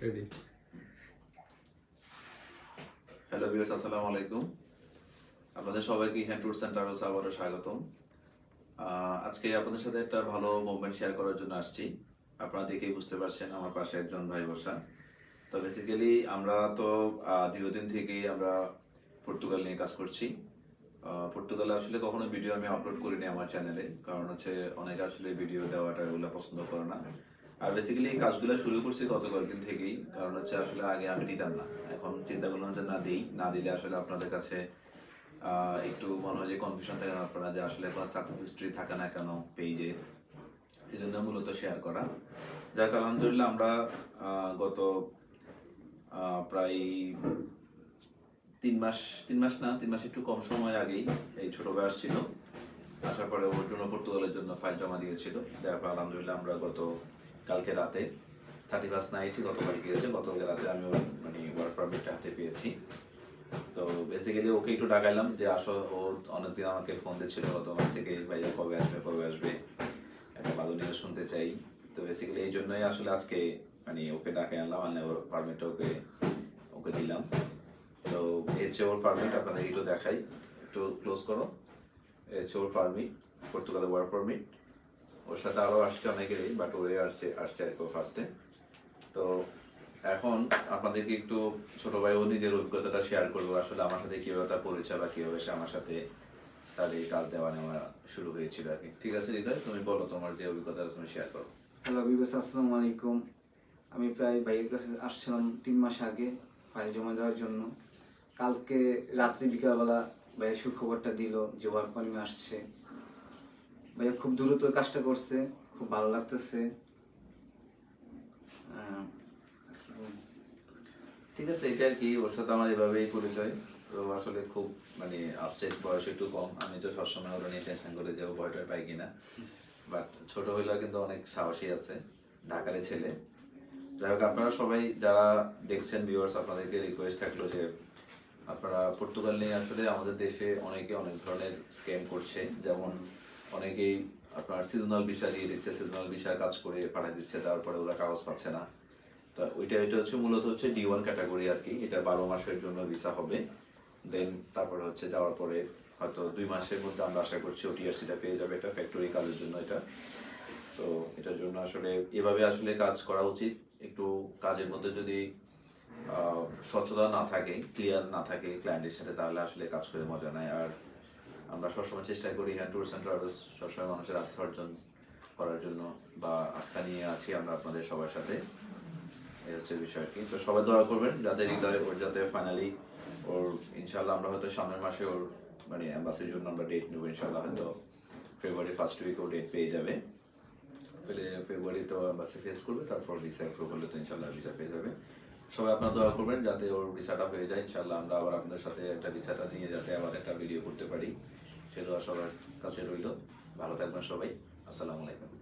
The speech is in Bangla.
রেডি। হ্যালো ভিউয়ার্স, আসসালামু আলাইকুম। আপনাদের সবাইকে হ্যান্ড ট্যুরস অ্যান্ড ট্রাভেলস আবারও স্বাগতম। আজকে আপনাদের সাথে একটা ভালো মোমেন্ট শেয়ার করার জন্য আসছি। আপনারা দেখেই বুঝতে পারছেন আমার পাশে একজন ভাই বসা। তো বেসিক্যালি আমরা তো দীর্ঘদিন থেকেই আমরা পর্তুগাল নিয়ে কাজ করছি। পর্তুগালে আসলে কখনো ভিডিও আমি আপলোড করিনি আমার চ্যানেলে, কারণ হচ্ছে অনেকে আসলে ভিডিও দেওয়াটা এগুলো পছন্দ করে না। আর বেসিক্যালি এই কাজগুলো শুরু করছি গত কয়েকদিন থেকেই, কারণ হচ্ছে আসলে আগে আমি দিতাম না, এখন চিন্তা করলাম যে না দিলে আসলে আপনাদের কাছে একটু মনে হয় যে কনফিউশন থাকে না আপনারা যে আসলে কোনো সাকসেস হিস্ট্রি থাকে না কেন পেজে, এই জন্য মূলত শেয়ার করা। যাক আলহামদুলিল্লাহ আমরা গত প্রায় 3 মাস একটু কম সময় আগেই এই ছোট ভাই আসছিল। আসার পরে ওর জন্য পর্তুগালের জন্য ফাইল জমা দিয়েছিল, দেওয়ার পর আলহামদুলিল্লাহ আমরা কালকে রাতে 31 নাইটই গতকাল গিয়েছে, গতকাল রাতে আমি ওর মানে ওয়ার্ক পারমিটটা হাতে পেয়েছি। তো বেসিক্যালি ওকে একটু ডাকাইলাম যে আসো, ও অনেকদিন আমাকে ফোন দিচ্ছিল গত মাস থেকে, ভাইয়া কবে আসবে একটা ভালো নিউজ শুনতে চাই। তো বেসিক্যালি এই জন্যই আসলে আজকে মানে ওকে ডাকাই আনলাম, মানে ওর পারমিটটা ওকে ওকে দিলাম। তো এই হচ্ছে ওর পারমিট, আপনাদের একটু দেখাই, একটু ক্লোজ করো। এই হচ্ছে ওর পারমিট, পর্তুগালের ওয়ার্ক পারমিট। ওর সাথে আরও আসছে অনেকেরই, বাট ওই আসছে আর কি ফার্স্টে। তো এখন আপনাদেরকে একটু ছোট ভাই ও নিজের অভিজ্ঞতাটা শেয়ার করবো, আসলে আমার সাথে কিভাবে তার পরিচয় বা কিভাবে সে আমার সাথে তার এই কাজ দেওয়া নেওয়া শুরু হয়েছিল আর কি। ঠিক আছে হৃদয়, তুমি বলো তোমার যে অভিজ্ঞতাটা তুমি শেয়ার করো। হ্যালো বিবাস, আসসালামু আলাইকুম। আমি প্রায় ভাইয়ের কাছে আসছিলাম 3 মাস আগে ফাইল জমা দেওয়ার জন্য। কালকে রাত্রি বিকালবেলা ভাইয়া সুখবরটা দিল যে ওয়ার্ক পারমিট আসছে। ভাইয়া খুব দ্রুত কাজটা করছে, খুব ভালো লাগতেছে। ঠিক আছে, এটা আর কি, ওর সাথে আমার এভাবেই পরিচয়। তো আসলে খুব মানে আপসেট, বয়স একটু কম, আমি তো সবসময় ওরা নিয়ে টেনশন করে যে ও ভয়টা পাই কিনা, বাট ছোট হইলেও কিন্তু অনেক সাহসী আছে, ঢাকারে ছেলে। যাই হোক, আপনারা সবাই যারা দেখছেন ভিউয়ার্স, আপনাদেরকে রিকোয়েস্ট থাকলো যে আপনারা পর্তুগাল নিয়ে আসলে আমাদের দেশে অনেকে অনেক ধরনের স্ক্যাম করছে। যেমন অনেকেই আপনার সিজনাল ভিসা দিয়ে দিচ্ছে, সিজনাল ভিসা কাজ করে পাঠিয়ে দিচ্ছে, তারপরে ওরা কাগজ পাচ্ছে না। তো এটা হচ্ছে মূলত হচ্ছে D1 ক্যাটাগরি আর কি, এটা 12 মাসের জন্য ভিসা হবে। দেন তারপরে হচ্ছে যাওয়ার পরে হয়তো 2 মাসের মধ্যে আমরা আশা করছি OTRCটা পেয়ে যাবে, এটা ফ্যাক্টরি কাজের জন্য এটা। তো এটার জন্য আসলে এভাবে আসলে কাজ করা উচিত। একটু কাজের মধ্যে যদি স্বচ্ছতা না থাকে, ক্লিয়ার না থাকে ক্লায়েন্টের সাথে, তাহলে আসলে কাজ করে মজা নাই। আর আমরা সবসময় চেষ্টা করি হ্যান্ড ট্যুরস অ্যান্ড ট্রাভেলস সবসময় মানুষের আস্থা অর্জন করার জন্য, বা আস্থা নিয়ে আছি আমরা আপনাদের সবার সাথে। এই হচ্ছে বিষয় আর কি। তো সবাই দোয়া করবেন যাতে হৃদয় ওর যাতে ফাইনালি ওর ইনশাল্লাহ আমরা হয়তো সামনের মাসে ওর মানে অ্যাম্বাসির জন্য আমরা ডেট নেবো ইনশাল্লাহ, হয়তো ফেব্রুয়ারি ফার্স্ট উইক ও ডেট পেয়ে যাবে। পেলে ফেব্রুয়ারি তো অ্যাম্বাসি ফেস করবে, তারপর ভিসা অ্যাপ্রুভ হলে তো ইনশাল্লাহ ভিসা পেয়ে যাবে। সবাই আপনারা দোয়া করবেন যাতে ওর ভিসাটা হয়ে যায় ইনশাল্লাহ, আমরা আবার আপনাদের সাথে একটা ভিসাটা নিয়ে যাতে আবার একটা ভিডিও করতে পারি, সে দোয়া সবার কাছে রইল। ভালো থাকবেন সবাই, আসসালামু আলাইকুম।